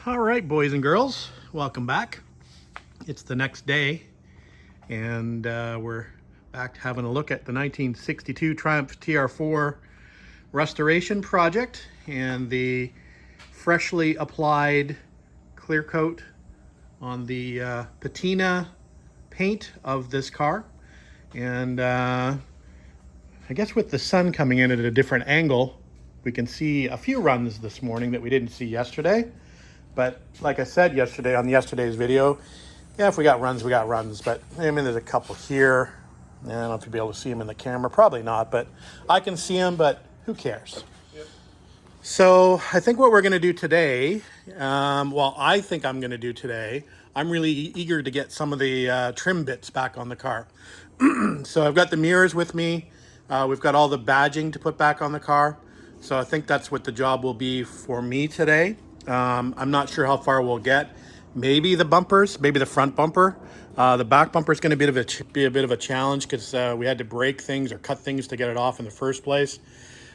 All right, boys and girls, welcome back. It's the next day, and we're back having a look at the 1962 Triumph TR4 Restoration project and the freshly applied clear coat on the patina paint of this car. And I guess with the sun coming in at a different angle, we can see a few runs this morning that we didn't see yesterday. But like I said yesterday on yesterday's video, yeah, if we got runs, we got runs. But I mean, there's a couple here. I don't know if you'll be able to see them in the camera. Probably not, but I can see them, but who cares? Yep. So I think what we're going to do today, I think I'm going to do today, I'm really eager to get some of the trim bits back on the car. So I've got the mirrors with me. We've got all the badging to put back on the car. So I think that's what the job will be for me today. I'm not sure how far we'll get. Maybe the bumpers, maybe the front bumper. The back bumper is going to be a bit of a challenge because we had to break things or cut things to get it off in the first place.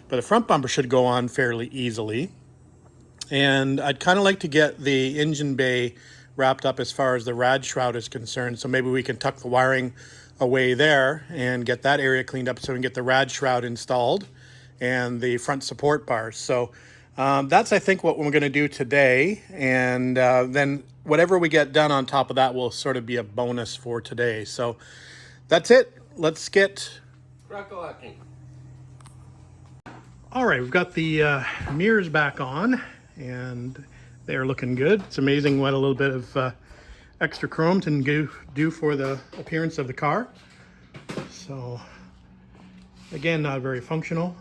But the front bumper should go on fairly easily. And I'd kind of like to get the engine bay wrapped up as far as the rad shroud is concerned. So maybe we can tuck the wiring away there and get that area cleaned up so we can get the rad shroud installed and the front support bars. So that's, I think, what we're going to do today. And then whatever we get done on top of that will sort of be a bonus for today. So that's it. Let's get crack-a-lacking. All right, we've got the mirrors back on, and they're looking good. It's amazing what a little bit of extra chrome can do for the appearance of the car. So again, not very functional,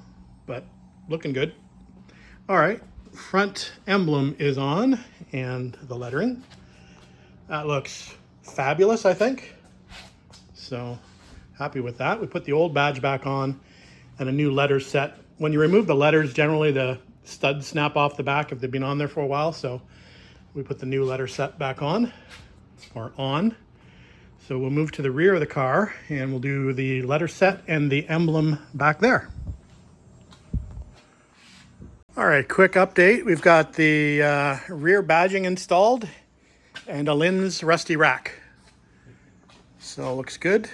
but looking good. All right, front emblem is on and the lettering. That looks fabulous, I think. So happy with that. We put the old badge back on and a new letter set. When you remove the letters, generally the studs snap off the back if they've been on there for a while. So we put the new letter set back on, or on. So we'll move to the rear of the car and we'll do the letter set and the emblem back there. All right, quick update. We've got the rear badging installed and a Lin's rusty rack. So it looks good.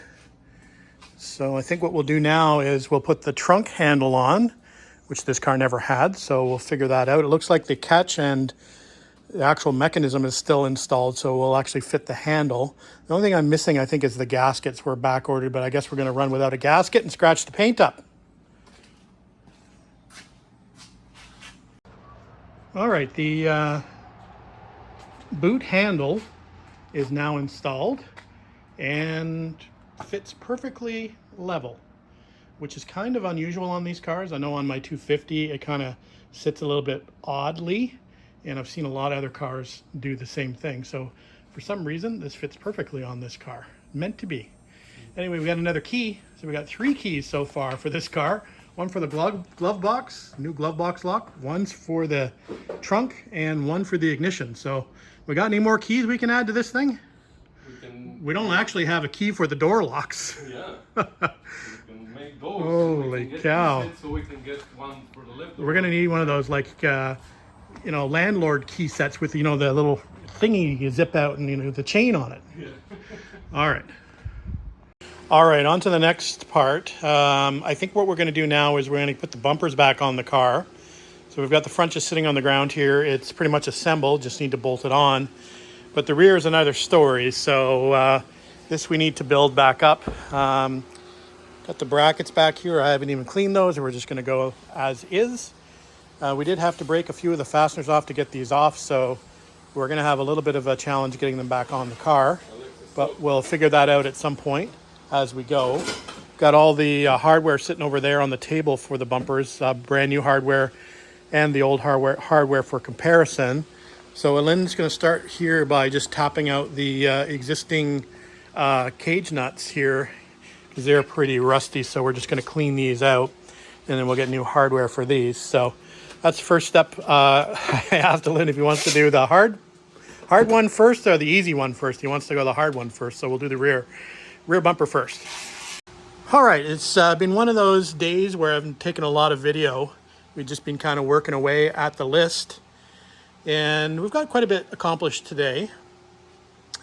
So I think what we'll do now is we'll put the trunk handle on, which this car never had. So we'll figure that out. It looks like the catch and the actual mechanism is still installed, so we'll actually fit the handle. The only thing I'm missing, I think, is the gaskets. We're back ordered, but I guess we're gonna run without a gasket and scratch the paint up. All right, the boot handle is now installed and fits perfectly level, which is kind of unusual on these cars. I know on my 250 it kind of sits a little bit oddly, and I've seen a lot of other cars do the same thing. So for some reason, this fits perfectly on this car. Meant to be. Anyway, we got another key. So we got 3 keys so far for this car. One for the glove box, new glove box lock. One's for the trunk and one for the ignition. So we got any more keys we can add to this thing? We don't actually have a key for the door locks. Yeah. We can make those. Holy cow. So we can get one for the lift. We're going to need one of those, like, landlord key sets with, the little thingy you zip out and, the chain on it. Yeah. All right, on to the next part. I think what we're going to do now is we're going to put the bumpers back on the car. So we've got the front just sitting on the ground here. It's pretty much assembled, just need to bolt it on. But the rear is another story, so this we need to build back up. Got the brackets back here. I haven't even cleaned those, and we're just going to go as is. We did have to break a few of the fasteners off to get these off, so we're going to have a little bit of a challenge getting them back on the car. But we'll figure that out at some point as we go. Got all the hardware sitting over there on the table for the bumpers, brand new hardware and the old hardware for comparison. So Lynn's going to start here by just tapping out the existing cage nuts here because they're pretty rusty. So we're just going to clean these out and then we'll get new hardware for these. So that's the first step. I asked Lynn if he wants to do the hard one first or the easy one first. He wants to go the hard one first. So we'll do the rear bumper first. All right, it's been one of those days where I've taken a lot of video. We've just been kind of working away at the list. And we've got quite a bit accomplished today.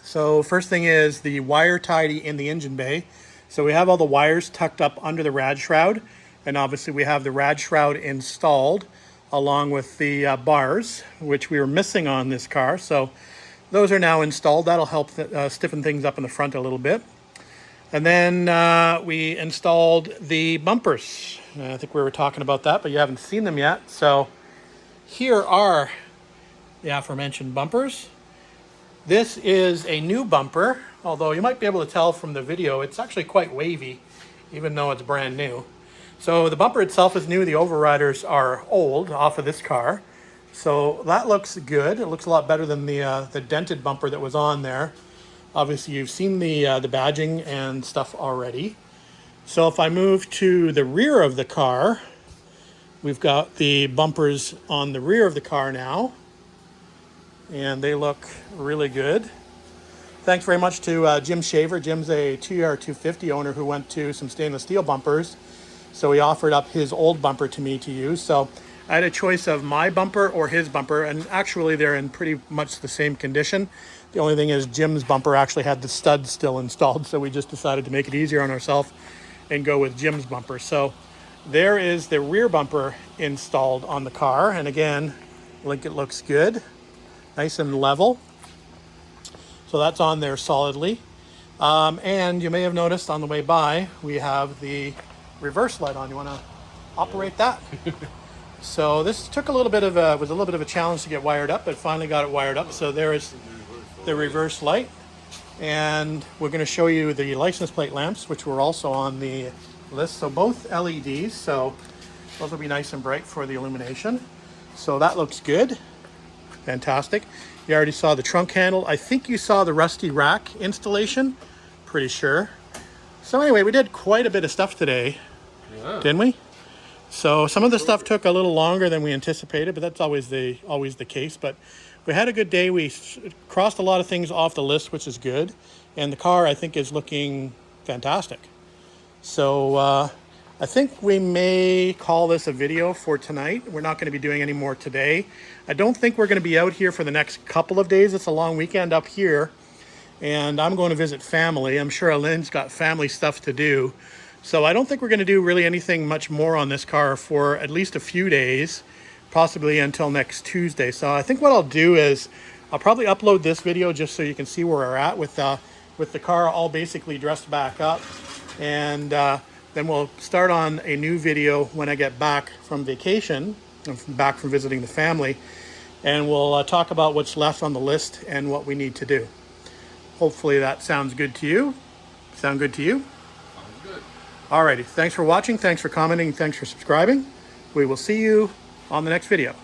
So first thing is the wire tidy in the engine bay. So we have all the wires tucked up under the rad shroud, and obviously we have the rad shroud installed along with the bars, which we were missing on this car. So those are now installed. That'll help stiffen things up in the front a little bit. And then we installed the bumpers. I think we were talking about that, but you haven't seen them yet. So here are the aforementioned bumpers. This is a new bumper, although you might be able to tell from the video, it's actually quite wavy, even though it's brand new. So the bumper itself is new. The overriders are old off of this car. So that looks good. It looks a lot better than the dented bumper that was on there. Obviously, you've seen the badging and stuff already. So if I move to the rear of the car, we've got the bumpers on the rear of the car now, and they look really good. Thanks very much to Jim Shaver. Jim's a TR250 owner who went to some stainless steel bumpers. So he offered up his old bumper to me to use. So I had a choice of my bumper or his bumper, and actually they're in pretty much the same condition. The only thing is Jim's bumper actually had the studs still installed, so we just decided to make it easier on ourselves and go with Jim's bumper. So there is the rear bumper installed on the car, and again, I think it looks good, nice and level. So that's on there solidly. And you may have noticed on the way by, we have the reverse light on. You want to operate that? So this took a little bit of was a little bit of a challenge to get wired up, but finally got it wired up. So there is the reverse light, and we're going to show you the license plate lamps, which were also on the list. So both LEDs, so those will be nice and bright for the illumination. So that looks good, fantastic. You already saw the trunk handle. I think you saw the rusty rack installation, pretty sure. So anyway, we did quite a bit of stuff today, didn't we? So some of the stuff took a little longer than we anticipated, but that's always the case. But we had a good day. We crossed a lot of things off the list, which is good. And the car, I think, is looking fantastic. So I think we may call this a video for tonight. We're not going to be doing any more today. I don't think we're going to be out here for the next couple of days. It's a long weekend up here, and I'm going to visit family. I'm sure Lynn's got family stuff to do. So I don't think we're going to do really anything much more on this car for at least a few days, possibly until next Tuesday. So I think what I'll do is I'll probably upload this video just so you can see where we're at with the car all basically dressed back up. And then we'll start on a new video when I get back from vacation, back from visiting the family. And we'll talk about what's left on the list and what we need to do. Hopefully that sounds good to you. Sound good to you? Sounds good. Alrighty, thanks for watching, thanks for commenting, thanks for subscribing. We will see you on the next video.